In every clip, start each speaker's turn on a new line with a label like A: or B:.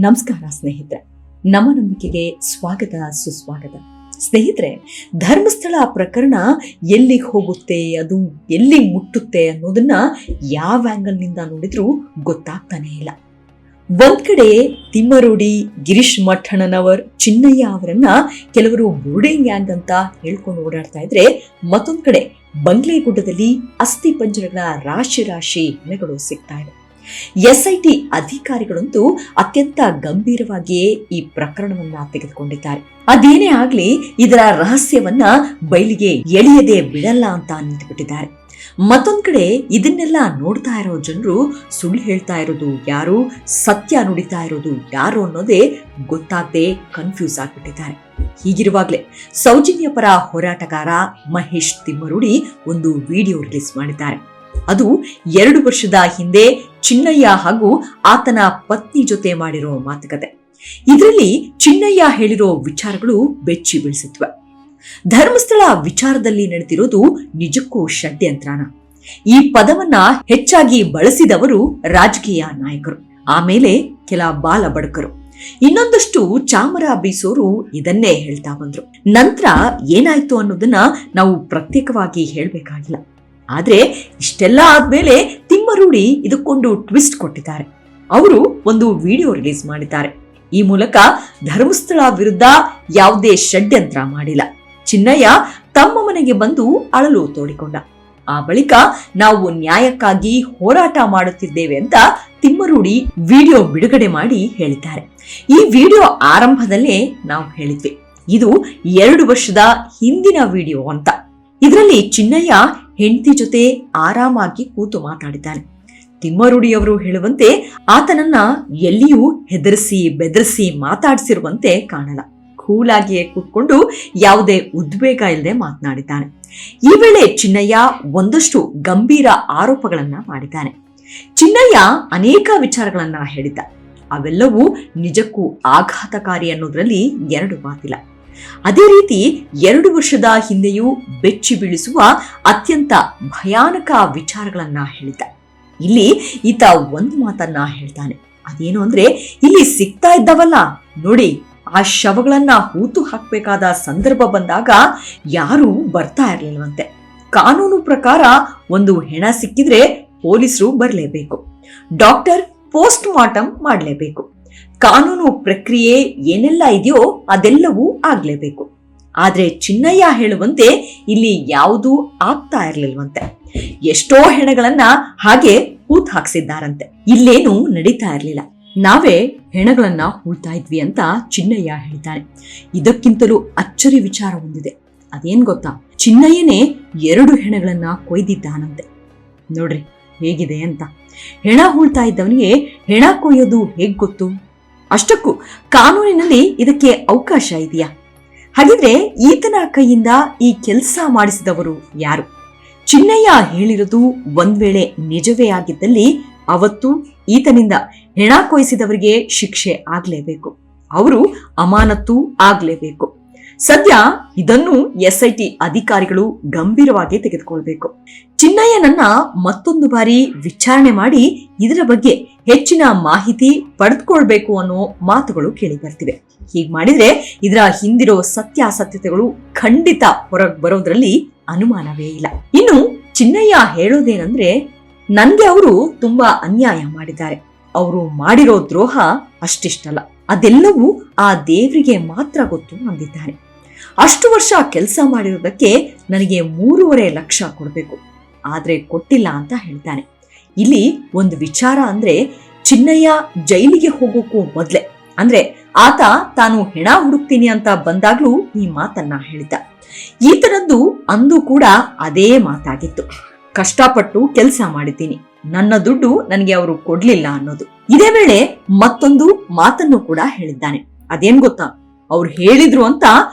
A: ನಮಸ್ಕಾರ ಸ್ನೇಹಿತರೆ, ನಮ್ಮ ನಂಬಿಕೆಗೆ ಸ್ವಾಗತ ಸುಸ್ವಾಗತ. ಸ್ನೇಹಿತರೆ, ಧರ್ಮಸ್ಥಳ ಪ್ರಕರಣ ಎಲ್ಲಿಗೆ ಹೋಗುತ್ತೆ, ಅದು ಎಲ್ಲಿ ಮುಟ್ಟುತ್ತೆ ಅನ್ನೋದನ್ನ ಯಾವ ಆಂಗಲ್ ನಿಂದ ನೋಡಿದ್ರೂ ಗೊತ್ತಾಗ್ತಾನೆ ಇಲ್ಲ. ಒಂದ್ ಕಡೆ ತಿಮ್ಮರೋಡಿ, ಗಿರೀಶ್ ಮಠಣ್ಣನವರ್, ಚಿನ್ನಯ್ಯ ಅವರನ್ನ ಕೆಲವರು ಬೋರ್ಡಿಂಗ್ ಗ್ಯಾಂಗ್ ಅಂತ ಹೇಳ್ಕೊಂಡು ಓಡಾಡ್ತಾ ಇದ್ರೆ, ಮತ್ತೊಂದ್ ಕಡೆ ಬಂಗ್ಲೆಗುಡ್ಡದಲ್ಲಿ ಅಸ್ಥಿ ಪಂಜರಗಳ ರಾಶಿ ಹೆಣಗಳು ಸಿಗ್ತಾ ಇದೆ. SIT ಅಧಿಕಾರಿಗಳಂತೂ ಅತ್ಯಂತ ಗಂಭೀರವಾಗಿಯೇ ಈ ಪ್ರಕರಣವನ್ನ ತೆಗೆದುಕೊಂಡಿದ್ದಾರೆ. ಅದೇನೇ ಆಗ್ಲಿ, ಇದರ ರಹಸ್ಯವನ್ನ ಬಯಲಿಗೆ ಎಳೆಯದೆ ಬಿಡಲ್ಲ ಅಂತ ನಿಂತುಬಿಟ್ಟಿದ್ದಾರೆ. ಮತ್ತೊಂದ್ ಕಡೆ ಇದನ್ನೆಲ್ಲ ನೋಡ್ತಾ ಇರೋ ಜನರು ಸುಳ್ಳು ಹೇಳ್ತಾ ಇರೋದು ಯಾರು, ಸತ್ಯ ನುಡಿತಾ ಇರೋದು ಯಾರು ಅನ್ನೋದೇ ಗೊತ್ತಾಗದೆ ಕನ್ಫ್ಯೂಸ್ ಆಗ್ಬಿಟ್ಟಿದ್ದಾರೆ. ಹೀಗಿರುವಾಗ್ಲೇ ಸೌಜನ್ಯ ಪರ ಹೋರಾಟಗಾರ ಮಹೇಶ್ ತಿಮ್ಮರುಡಿ ಒಂದು ವಿಡಿಯೋ ರಿಲೀಸ್ ಮಾಡಿದ್ದಾರೆ. ಅದು 2 ವರ್ಷದ ಹಿಂದೆ ಚಿನ್ನಯ್ಯ ಹಾಗೂ ಆತನ ಪತ್ನಿ ಜೊತೆ ಮಾಡಿರೋ ಮಾತುಕತೆ. ಇದರಲ್ಲಿ ಚಿನ್ನಯ್ಯ ಹೇಳಿರೋ ವಿಚಾರಗಳು ಬೆಚ್ಚಿ ಬೀಳಿಸಿದ್ವೆ. ಧರ್ಮಸ್ಥಳ ವಿಚಾರದಲ್ಲಿ ನಡೆದಿರೋದು ನಿಜಕ್ಕೂ ಷಡ್ಯಂತ್ರನ. ಈ ಪದವನ್ನ ಹೆಚ್ಚಾಗಿ ಬಳಸಿದವರು ರಾಜಕೀಯ ನಾಯಕರು, ಆಮೇಲೆ ಕೆಲ ಬಾಲ ಬಡಕರು, ಇನ್ನೊಂದಷ್ಟು ಚಾಮರ ಬೀಸೋರು ಇದನ್ನೇ ಹೇಳ್ತಾ ಬಂದ್ರು. ನಂತರ ಏನಾಯ್ತು ಅನ್ನೋದನ್ನ ನಾವು ಪ್ರತ್ಯೇಕವಾಗಿ ಹೇಳ್ಬೇಕಾಗಿಲ್ಲ. ಆದ್ರೆ ಇಷ್ಟೆಲ್ಲ ಆದ್ಮೇಲೆ ತಿಮ್ಮರುಡಿ ಇದಕ್ಕೊಂದು ಟ್ವಿಸ್ಟ್ ಕೊಟ್ಟಿದ್ದಾರೆ. ಅವರು ಒಂದು ವಿಡಿಯೋ ರಿಲೀಸ್ ಮಾಡಿದ್ದಾರೆ. ಈ ಮೂಲಕ ಧರ್ಮಸ್ಥಳ ವಿರುದ್ಧ ಯಾವುದೇ ಷಡ್ಯಂತ್ರ ಮಾಡಿಲ್ಲ, ಚಿನ್ನಯ್ಯ ತಮ್ಮ ಮನೆಗೆ ಬಂದು ಅಳಲು ತೋಡಿಕೊಂಡ, ಆ ಬಳಿಕ ನಾವು ನ್ಯಾಯಕ್ಕಾಗಿ ಹೋರಾಟ ಮಾಡುತ್ತಿದ್ದೇವೆ ಅಂತ ತಿಮ್ಮರುಡಿ ವಿಡಿಯೋ ಬಿಡುಗಡೆ ಮಾಡಿ ಹೇಳಿದ್ದಾರೆ. ಈ ವಿಡಿಯೋ ಆರಂಭದಲ್ಲೇ ನಾವು ಹೇಳಿದ್ವಿ, ಇದು 2 ವರ್ಷದ ಹಿಂದಿನ ವಿಡಿಯೋ ಅಂತ. ಇದರಲ್ಲಿ ಚಿನ್ನಯ್ಯ ಹೆಂಡತಿ ಜೊತೆ ಆರಾಮಾಗಿ ಕೂತು ಮಾತಾಡಿದ್ದಾನೆ. ತಿಮ್ಮರುಡಿಯವರು ಹೇಳುವಂತೆ ಆತನನ್ನ ಎಲ್ಲಿಯೂ ಹೆದರಿಸಿ ಬೆದರಿಸಿ ಮಾತಾಡಿಸಿರುವಂತೆ ಕಾಣಲ್ಲ. ಕೂಲಾಗಿಯೇ ಕೂತ್ಕೊಂಡು ಯಾವುದೇ ಉದ್ವೇಗ ಇಲ್ಲದೆ ಮಾತನಾಡಿದ್ದಾನೆ. ಈ ವೇಳೆ ಚಿನ್ನಯ್ಯ ಒಂದಷ್ಟು ಗಂಭೀರ ಆರೋಪಗಳನ್ನ ಮಾಡಿದ್ದಾನೆ. ಚಿನ್ನಯ್ಯ ಅನೇಕ ವಿಚಾರಗಳನ್ನ ಹೇಳಿದ್ದ, ಅವೆಲ್ಲವೂ ನಿಜಕ್ಕೂ ಆಘಾತಕಾರಿ ಅನ್ನೋದ್ರಲ್ಲಿ 2 ಮಾತಿಲ್ಲ. ಅದೇ ರೀತಿ 2 ವರ್ಷದ ಹಿಂದೆಯೂ ಬೆಚ್ಚಿ ಬೀಳಿಸುವ ಅತ್ಯಂತ ಭಯಾನಕ ವಿಚಾರಗಳನ್ನ ಹೇಳಿದ್ದ. ಇಲ್ಲಿ ಈತ ಒಂದು ಮಾತನ್ನ ಹೇಳ್ತಾನೆ, ಅದೇನು ಅಂದ್ರೆ, ಇಲ್ಲಿ ಸಿಗ್ತಾ ಇದ್ದವಲ್ಲ ನೋಡಿ, ಆ ಶವಗಳನ್ನ ಹೂತು ಹಾಕ್ಬೇಕಾದ ಸಂದರ್ಭ ಬಂದಾಗ ಯಾರೂ ಬರ್ತಾ ಇರ್ಲಿಲ್ವಂತೆ. ಕಾನೂನು ಪ್ರಕಾರ ಒಂದು ಹೆಣ ಸಿಕ್ಕಿದ್ರೆ ಪೊಲೀಸರು ಬರಲೇಬೇಕು, ಡಾಕ್ಟರ್ ಪೋಸ್ಟ್ ಮಾರ್ಟಮ್ ಮಾಡಲೇಬೇಕು, ಕಾನೂನು ಪ್ರಕ್ರಿಯೆ ಏನೆಲ್ಲ ಇದೆಯೋ ಅದೆಲ್ಲವೂ ಆಗ್ಲೇಬೇಕು. ಆದ್ರೆ ಚಿನ್ನಯ್ಯ ಹೇಳುವಂತೆ ಇಲ್ಲಿ ಯಾವುದೂ ಆಗ್ತಾ ಇರ್ಲಿಲ್ವಂತೆ. ಎಷ್ಟೋ ಹೆಣಗಳನ್ನ ಹಾಗೆ ಹೂತ್ ಹಾಕ್ಸಿದ್ದಾರಂತೆ. ಇಲ್ಲೇನು ನಡೀತಾ ಇರ್ಲಿಲ್ಲ, ನಾವೇ ಹೆಣಗಳನ್ನ ಹೂಳ್ತಾ ಇದ್ವಿ ಅಂತ ಚಿನ್ನಯ್ಯ ಹೇಳ್ತಾನೆ. ಇದಕ್ಕಿಂತಲೂ ಅಚ್ಚರಿ ವಿಚಾರ ಹೊಂದಿದೆ. ಅದೇನ್ ಗೊತ್ತಾ, ಚಿನ್ನಯ್ಯನೇ 2 ಹೆಣಗಳನ್ನ ಕೊಯ್ದಿದ್ದಾನಂತೆ. ನೋಡ್ರಿ ಹೇಗಿದೆ ಅಂತ. ಹೆಣ ಹೂಳ್ತಾ ಇದ್ದವನಿಗೆ ಹೆಣ ಕೊಯ್ಯೋದು ಹೇಗ್ ಗೊತ್ತು? ಅಷ್ಟಕ್ಕೂ ಕಾನೂನಿನಲ್ಲಿ ಇದಕ್ಕೆ ಅವಕಾಶ ಇದೆಯಾ? ಹಾಗಿದ್ರೆ ಈತನ ಕೈಯಿಂದ ಈ ಕೆಲಸ ಮಾಡಿಸಿದವರು ಯಾರು? ಚಿನ್ನಯ್ಯ ಹೇಳಿರೋದು ಒಂದ್ ವೇಳೆ ನಿಜವೇ ಆಗಿದ್ದಲ್ಲಿ ಅವತ್ತು ಈತನಿಂದ ಹೆಣ ಕೊಯ್ಸಿದವರಿಗೆ ಶಿಕ್ಷೆ ಆಗ್ಲೇಬೇಕು, ಅವರು ಅಮಾನತ್ತು ಆಗ್ಲೇಬೇಕು. ಸದ್ಯ ಇದನ್ನು SIT ಅಧಿಕಾರಿಗಳು ಗಂಭೀರವಾಗಿ ತೆಗೆದುಕೊಳ್ಬೇಕು. ಚಿನ್ನಯ್ಯನನ್ನ ಮತ್ತೊಂದು ಬಾರಿ ವಿಚಾರಣೆ ಮಾಡಿ ಇದರ ಬಗ್ಗೆ ಹೆಚ್ಚಿನ ಮಾಹಿತಿ ಪಡೆದುಕೊಳ್ಬೇಕು ಅನ್ನೋ ಮಾತುಗಳು ಕೇಳಿ ಬರ್ತಿವೆ. ಹೀಗ್ ಮಾಡಿದ್ರೆ ಇದರ ಹಿಂದಿರೋ ಸತ್ಯಾಸತ್ಯತೆಗಳು ಖಂಡಿತ ಹೊರಗೆ ಬರೋದ್ರಲ್ಲಿ ಅನುಮಾನವೇ ಇಲ್ಲ. ಇನ್ನು ಚಿನ್ನಯ್ಯ ಹೇಳೋದೇನಂದ್ರೆ, ನನ್ಗೆ ಅವರು ತುಂಬಾ ಅನ್ಯಾಯ ಮಾಡಿದ್ದಾರೆ, ಅವರು ಮಾಡಿರೋ ದ್ರೋಹ ಅಷ್ಟಿಷ್ಟಲ್ಲ, ಅದೆಲ್ಲವೂ ಆ ದೇವರಿಗೆ ಮಾತ್ರ ಗೊತ್ತು ಅಂದಿದ್ದಾನೆ. ಅಷ್ಟು ವರ್ಷ ಕೆಲಸ ಮಾಡಿರೋದಕ್ಕೆ ನನಗೆ 3.5 ಲಕ್ಷ ಕೊಡಬೇಕು, ಆದ್ರೆ ಕೊಟ್ಟಿಲ್ಲ ಅಂತ ಹೇಳ್ತಾನೆ. ಇಲ್ಲಿ ಒಂದು ವಿಚಾರ ಅಂದ್ರೆ, ಚಿನ್ನಯ್ಯ ಜೈಲಿಗೆ ಹೋಗೋಕ್ಕೂ ಮೊದ್ಲೆ, ಅಂದ್ರೆ ಆತ ತಾನು ಹೆಣ ಹುಡುಕ್ತೀನಿ ಅಂತ ಬಂದಾಗ್ಲೂ ಈ ಮಾತನ್ನ ಹೇಳಿದ್ದ. ಈತನದ್ದು ಅಂದು ಕೂಡ ಅದೇ ಮಾತಾಗಿತ್ತು, ಕಷ್ಟಪಟ್ಟು ಕೆಲಸ ಮಾಡಿದ್ದೀನಿ, ನನ್ನ ದುಡ್ಡು ನನಗೆ ಅವರು ಕೊಡ್ಲಿಲ್ಲ ಅನ್ನೋದು. ಇದೇ ವೇಳೆ ಮತ್ತೊಂದು ಮಾತನ್ನು ಕೂಡ ಹೇಳಿದ್ದಾನೆ. ಅದೇನ್ ಗೊತ್ತಾ, ಅವ್ರು ಹೇಳಿದ್ರು ಅಂತ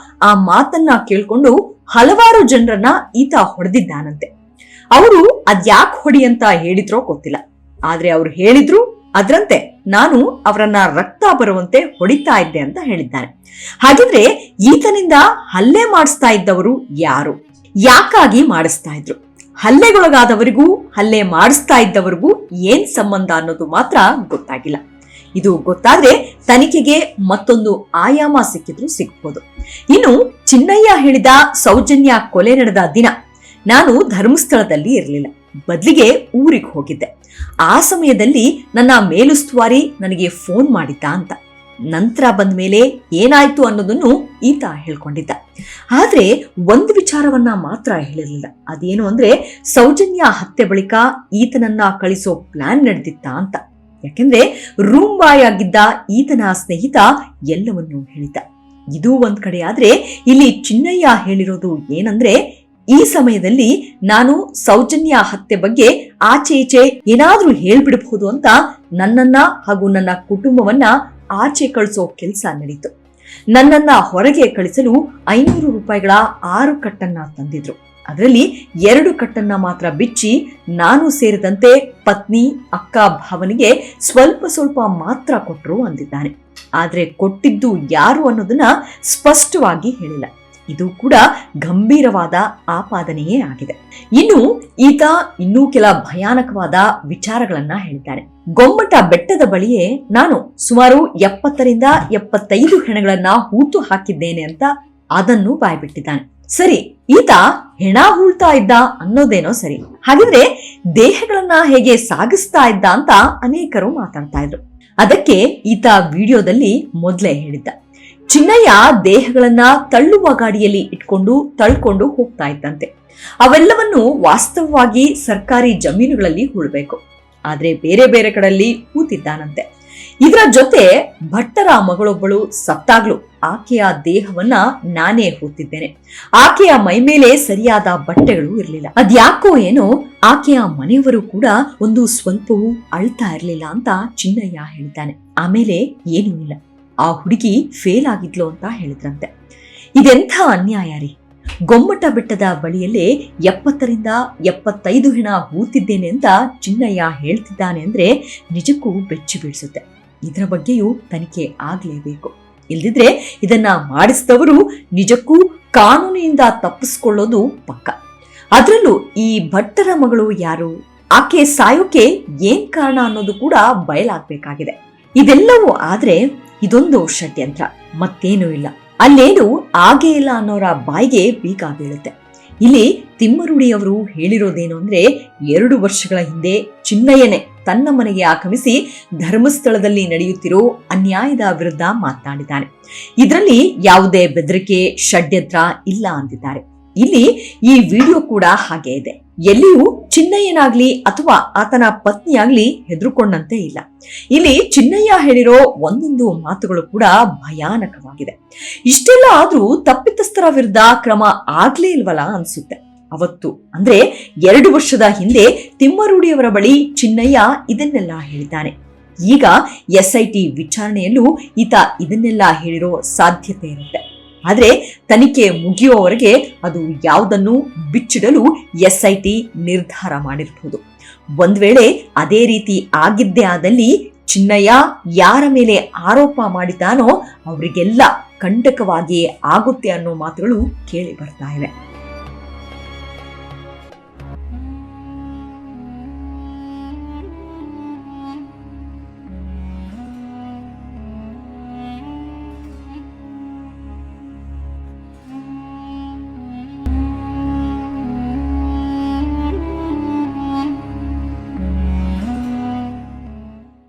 A: ಆ ಮಾತನ್ನ ಕೇಳ್ಕೊಂಡು ಹಲವಾರು ಜನರನ್ನ ಈತ ಹೊಡೆದಿದ್ದಾನಂತೆ. ಅವರು ಅದ್ಯಾಕ್ ಹೊಡಿ ಅಂತ ಹೇಳಿದ್ರೋ ಗೊತ್ತಿಲ್ಲ, ಆದ್ರೆ ಅವ್ರು ಹೇಳಿದ್ರು ಅದ್ರಂತೆ ನಾನು ಅವರನ್ನ ರಕ್ತ ಬರುವಂತೆ ಹೊಡಿತಾ ಇದ್ದೆ ಅಂತ ಹೇಳಿದ್ದಾನೆ. ಹಾಗಿದ್ರೆ ಈತನಿಂದ ಹಲ್ಲೆ ಮಾಡಿಸ್ತಾ ಇದ್ದವರು ಯಾರು, ಯಾಕಾಗಿ ಮಾಡಿಸ್ತಾ ಇದ್ರು? ಹಲ್ಲೆಗೊಳಗಾದವರಿಗೂ ಹಲ್ಲೆ ಮಾಡಿಸ್ತಾ ಇದ್ದವರಿಗೂ ಏನ್ ಸಂಬಂಧ ಅನ್ನೋದು ಮಾತ್ರ ಗೊತ್ತಾಗಿಲ್ಲ. ಇದು ಗೊತ್ತಾದ್ರೆ ತನಿಖೆಗೆ ಮತ್ತೊಂದು ಆಯಾಮ ಸಿಕ್ಕಿದ್ರು ಸಿಗ್ಬೋದು. ಇನ್ನು ಚಿನ್ನಯ್ಯ ಹೇಳಿದ ಸೌಜನ್ಯ ಕೊಲೆ ನಡೆದ ದಿನ ನಾನು ಧರ್ಮಸ್ಥಳದಲ್ಲಿ ಇರಲಿಲ್ಲ, ಬದಲಿಗೆ ಊರಿಗೆ ಹೋಗಿದ್ದೆ. ಆ ಸಮಯದಲ್ಲಿ ನನ್ನ ಮೇಲುಸ್ತುವಾರಿ ನನಗೆ ಫೋನ್ ಮಾಡಿದ್ದ ಅಂತ. ನಂತರ ಬಂದ ಮೇಲೆ ಏನಾಯ್ತು ಅನ್ನೋದನ್ನು ಈತ ಹೇಳ್ಕೊಂಡಿದ್ದ. ಆದ್ರೆ ಒಂದು ವಿಚಾರವನ್ನ ಮಾತ್ರ ಹೇಳಿರಲಿಲ್ಲ. ಅದೇನು ಅಂದ್ರೆ ಸೌಜನ್ಯ ಹತ್ಯೆ ಬಳಿಕ ಈತನನ್ನ ಕಳಿಸೋ ಪ್ಲಾನ್ ನಡೆದಿತ್ತ ಅಂತ. ಯಾಕೆಂದ್ರೆ ರೂಮ್ ಬಾಯ್ ಆಗಿದ್ದ ಈತನ ಸ್ನೇಹಿತ ಎಲ್ಲವನ್ನೂ ಹೇಳಿದ್ದ. ಇದು ಒಂದ್ ಕಡೆ ಆದ್ರೆ ಇಲ್ಲಿ ಚಿನ್ನಯ್ಯ ಹೇಳಿರೋದು ಏನಂದ್ರೆ, ಈ ಸಮಯದಲ್ಲಿ ನಾನು ಸೌಜನ್ಯ ಹತ್ಯೆ ಬಗ್ಗೆ ಆಚೆ ಈಚೆ ಏನಾದ್ರೂ ಹೇಳ್ಬಿಡಬಹುದು ಅಂತ ನನ್ನನ್ನ ಹಾಗೂ ನನ್ನ ಕುಟುಂಬವನ್ನ ಆಚೆ ಕಳಿಸೋ ಕೆಲಸ ನಡೀತು. ನನ್ನನ್ನ ಹೊರಗೆ ಕಳಿಸಲು 500 ರೂಪಾಯಿಗಳ 6 ಕಟ್ಟನ್ನ ತಂದಿದ್ರು. ಅದರಲ್ಲಿ 2 ಕಟ್ಟನ್ನ ಮಾತ್ರ ಬಿಚ್ಚಿ ನಾನು ಸೇರಿದಂತೆ ಪತ್ನಿ, ಅಕ್ಕ, ಭಾವನಿಗೆ ಸ್ವಲ್ಪ ಮಾತ್ರ ಕೊಟ್ರು ಅಂದಿದ್ದಾನೆ. ಆದ್ರೆ ಕೊಟ್ಟಿದ್ದು ಯಾರು ಅನ್ನೋದನ್ನ ಸ್ಪಷ್ಟವಾಗಿ ಹೇಳಿಲ್ಲ. ಇದು ಕೂಡ ಗಂಭೀರವಾದ ಆಪಾದನೆಯೇ ಆಗಿದೆ. ಇನ್ನು ಈತ ಇನ್ನೂ ಕೆಲ ಭಯಾನಕವಾದ ವಿಚಾರಗಳನ್ನ ಹೇಳಿದ್ದಾನೆ. ಗೊಮ್ಮಟ ಬೆಟ್ಟದ ಬಳಿಯೇ ನಾನು ಸುಮಾರು 70ರಿಂದ 75 ಹೆಣಗಳನ್ನ ಹೂತು ಹಾಕಿದ್ದೇನೆ ಅಂತ ಅದನ್ನು ಬಾಯ್ಬಿಟ್ಟಿದ್ದಾನೆ. ಸರಿ, ಈತ ಹೆಣ ಹೂಳ್ತಾ ಇದ್ದ ಅನ್ನೋದೇನೋ ಸರಿ, ಹಾಗಿದ್ರೆ ದೇಹಗಳನ್ನ ಹೇಗೆ ಸಾಗಿಸ್ತಾ ಇದ್ದ ಅಂತ ಅನೇಕರು ಮಾತಾಡ್ತಾ ಇದ್ರು. ಅದಕ್ಕೆ ಈತ ವಿಡಿಯೋದಲ್ಲಿ ಮೊದಲೇ ಹೇಳಿದ್ದ, ಚಿನ್ನಯ್ಯ ದೇಹಗಳನ್ನ ತಳ್ಳುವ ಗಾಡಿಯಲ್ಲಿ ಇಟ್ಕೊಂಡು ತಳ್ಕೊಂಡು ಹೋಗ್ತಾ ಇದ್ದಂತೆ. ಅವೆಲ್ಲವನ್ನು ವಾಸ್ತವವಾಗಿ ಸರ್ಕಾರಿ ಜಮೀನುಗಳಲ್ಲಿ ಹೂಳ್ಬೇಕು, ಆದ್ರೆ ಬೇರೆ ಬೇರೆ ಕಡೆಯಲ್ಲಿ ಹೂತಿದ್ದಾನಂತೆ. ಇದರ ಜೊತೆ ಭಟ್ಟರ ಮಗಳೊಬ್ಬಳು ಸತ್ತಾಗ್ಲು ಆಕೆಯ ದೇಹವನ್ನ ನಾನೇ ಹೂತಿದ್ದೇನೆ. ಆಕೆಯ ಮೈ ಮೇಲೆ ಸರಿಯಾದ ಬಟ್ಟೆಗಳು ಇರಲಿಲ್ಲ. ಅದ್ಯಾಕೋ ಏನೋ ಆಕೆಯ ಮನೆಯವರು ಕೂಡ ಒಂದು ಸ್ವಲ್ಪವೂ ಅಳ್ತಾ ಇರಲಿಲ್ಲ ಅಂತ ಚಿನ್ನಯ್ಯ ಹೇಳಿದ್ದಾನೆ. ಆಮೇಲೆ ಏನೂ ಇಲ್ಲ, ಆ ಹುಡುಗಿ ಫೇಲ್ ಆಗಿದ್ಲು ಅಂತ ಹೇಳಿದ್ರಂತೆ. ಇದೆಂಥ ಅನ್ಯಾಯ ರೀ! ಗೊಮ್ಮಟ ಬೆಟ್ಟದ ಬಳಿಯಲ್ಲೇ 70ರಿಂದ 75 ಹೆಣ ಹೂತಿದ್ದೇನೆ ಅಂತ ಚಿನ್ನಯ್ಯ ಹೇಳ್ತಿದ್ದಾನೆ ಅಂದ್ರೆ ನಿಜಕ್ಕೂ ಬೆಚ್ಚಿ ಬೀಳಿಸುತ್ತೆ. ಇದರ ಬಗ್ಗೆಯೂ ತನಿಖೆ ಆಗ್ಲೇಬೇಕು. ಇಲ್ದಿದ್ರೆ ಇದನ್ನ ಮಾಡಿಸಿದವರು ನಿಜಕ್ಕೂ ಕಾನೂನಿನಿಂದ ತಪ್ಪಿಸ್ಕೊಳ್ಳೋದು ಪಕ್ಕ. ಅದ್ರಲ್ಲೂ ಈ ಭಟ್ಟರ ಮಗಳು ಯಾರು, ಆಕೆ ಸಾಯೋಕೆ ಏನ್ ಕಾರಣ ಅನ್ನೋದು ಕೂಡ ಬಯಲಾಗಬೇಕಾಗಿದೆ. ಇದೆಲ್ಲವೂ ಆದ್ರೆ ಇದೊಂದು ಷಡ್ಯಂತ್ರ, ಮತ್ತೇನೂ ಇಲ್ಲ. ಅಲ್ಲೇನು ಆಗೇ ಇಲ್ಲ ಅನ್ನೋರ ಬಾಯಿಗೆ ಬೀಗ ಬೀಳುತ್ತೆ. ಇಲ್ಲಿ ತಿಮ್ಮರುಡಿಯವರು ಹೇಳಿರೋದೇನು ಅಂದ್ರೆ, 2 ವರ್ಷಗಳ ಹಿಂದೆ ಚಿನ್ನಯ್ಯನೇ ತನ್ನ ಮನೆಗೆ ಆಗಮಿಸಿ ಧರ್ಮಸ್ಥಳದಲ್ಲಿ ನಡೆಯುತ್ತಿರೋ ಅನ್ಯಾಯದ ವಿರುದ್ಧ ಮಾತನಾಡಿದ್ದಾನೆ. ಇದರಲ್ಲಿ ಯಾವುದೇ ಬೆದರಿಕೆ, ಷಡ್ಯಂತ್ರ ಇಲ್ಲ ಅಂದಿದ್ದಾರೆ. ಇಲ್ಲಿ ಈ ವಿಡಿಯೋ ಕೂಡ ಹಾಗೆ ಇದೆ. ಎಲ್ಲಿಯೂ ಚಿನ್ನಯ್ಯನಾಗ್ಲಿ ಅಥವಾ ಆತನ ಪತ್ನಿಯಾಗ್ಲಿ ಹೆದರುಕೊಂಡಂತೆ ಇಲ್ಲ. ಇಲ್ಲಿ ಚಿನ್ನಯ್ಯ ಹೇಳಿರೋ ಒಂದೊಂದು ಮಾತುಗಳು ಕೂಡ ಭಯಾನಕವಾಗಿದೆ. ಇಷ್ಟೆಲ್ಲ ಆದ್ರೂ ತಪ್ಪಿತಸ್ಥರ ವಿರುದ್ಧ ಕ್ರಮ ಆಗ್ಲೇ ಇಲ್ವಲ್ಲ ಅನ್ಸುತ್ತೆ. ಅವತ್ತು ಅಂದ್ರೆ 2 ವರ್ಷದ ಹಿಂದೆ ತಿಮ್ಮರೂಡಿಯವರ ಬಳಿ ಚಿನ್ನಯ್ಯ ಇದನ್ನೆಲ್ಲ ಹೇಳಿದ್ದಾನೆ. ಈಗ SIT ವಿಚಾರಣೆಯಲ್ಲೂ ಈತ ಇದನ್ನೆಲ್ಲ ಹೇಳಿರೋ ಸಾಧ್ಯತೆ ಇರುತ್ತೆ. ಆದ್ರೆ ತನಿಖೆ ಮುಗಿಯುವವರೆಗೆ ಅದು ಯಾವುದನ್ನು ಬಿಚ್ಚಿಡಲು SIT ನಿರ್ಧಾರ ಮಾಡಿರಬಹುದು. ಒಂದ್ ವೇಳೆ ಅದೇ ರೀತಿ ಆಗಿದ್ದೇ ಆದಲ್ಲಿ ಚಿನ್ನಯ್ಯ ಯಾರ ಮೇಲೆ ಆರೋಪ ಮಾಡಿದ್ದಾನೋ ಅವರಿಗೆಲ್ಲ ಕಂಟಕವಾಗಿಯೇ ಆಗುತ್ತೆ ಅನ್ನೋ ಮಾತುಗಳು ಕೇಳಿ ಬರ್ತಾ ಇವೆ.